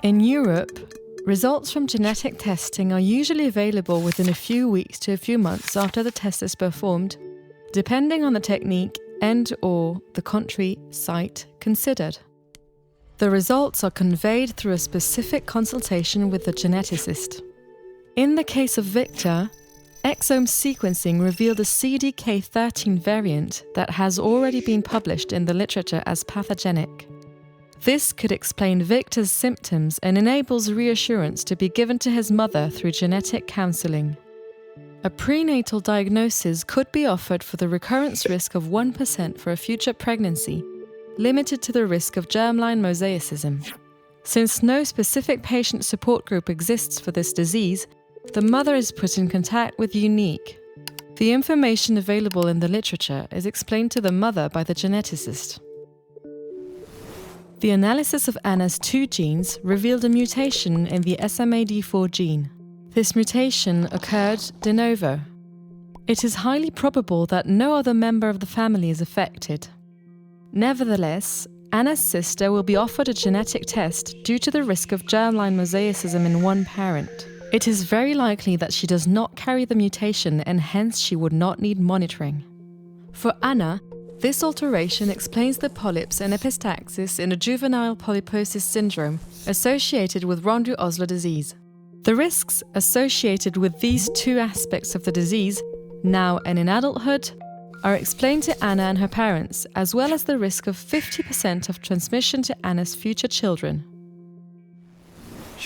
In Europe, results from genetic testing are usually available within a few weeks to a few months after the test is performed, depending on the technique and/or the country site considered. The results are conveyed through a specific consultation with the geneticist. In the case of Victor, exome sequencing revealed a CDK13 variant that has already been published in the literature as pathogenic. This could explain Victor's symptoms and enables reassurance to be given to his mother through genetic counselling. A prenatal diagnosis could be offered for the recurrence risk of 1% for a future pregnancy, limited to the risk of germline mosaicism. Since no specific patient support group exists for this disease, the mother is put in contact with UNIQUE. The information available in the literature is explained to the mother by the geneticist. The analysis of Anna's 2 genes revealed a mutation in the SMAD4 gene. This mutation occurred de novo. It is highly probable that no other member of the family is affected. Nevertheless, Anna's sister will be offered a genetic test due to the risk of germline mosaicism in one parent. It is very likely that she does not carry the mutation and hence she would not need monitoring. For Anna, this alteration explains the polyps and epistaxis in a juvenile polyposis syndrome associated with Rondeau-Osler disease. The risks associated with these 2 aspects of the disease, now and in adulthood, are explained to Anna and her parents, as well as the risk of 50% of transmission to Anna's future children.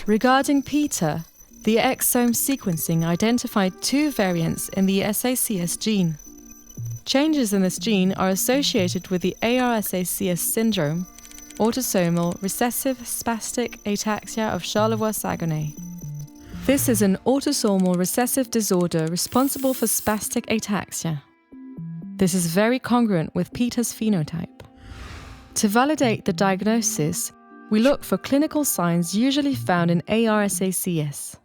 Regarding Peter, the exome sequencing identified 2 variants in the SACS gene. Changes in this gene are associated with the ARSACS syndrome, autosomal recessive spastic ataxia of Charlevoix-Saguenay. This is an autosomal recessive disorder responsible for spastic ataxia. This is very congruent with Peter's phenotype. To validate the diagnosis, we look for clinical signs usually found in ARSACS.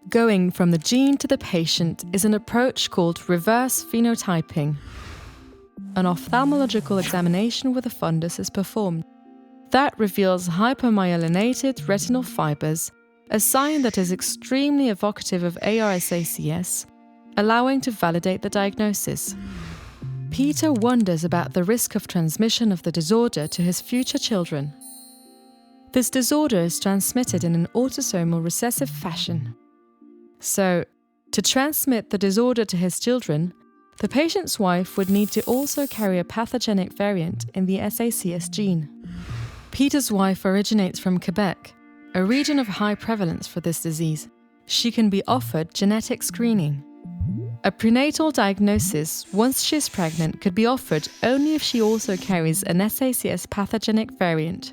Going from the gene to the patient is an approach called reverse phenotyping. An ophthalmological examination with a fundus is performed. That reveals hypermyelinated retinal fibers, a sign that is extremely evocative of ARSACS, allowing to validate the diagnosis. Peter wonders about the risk of transmission of the disorder to his future children. This disorder is transmitted in an autosomal recessive fashion. So, to transmit the disorder to his children, the patient's wife would need to also carry a pathogenic variant in the SACS gene. Peter's wife originates from Quebec, a region of high prevalence for this disease. She can be offered genetic screening. A prenatal diagnosis, once she's pregnant, could be offered only if she also carries an SACS pathogenic variant.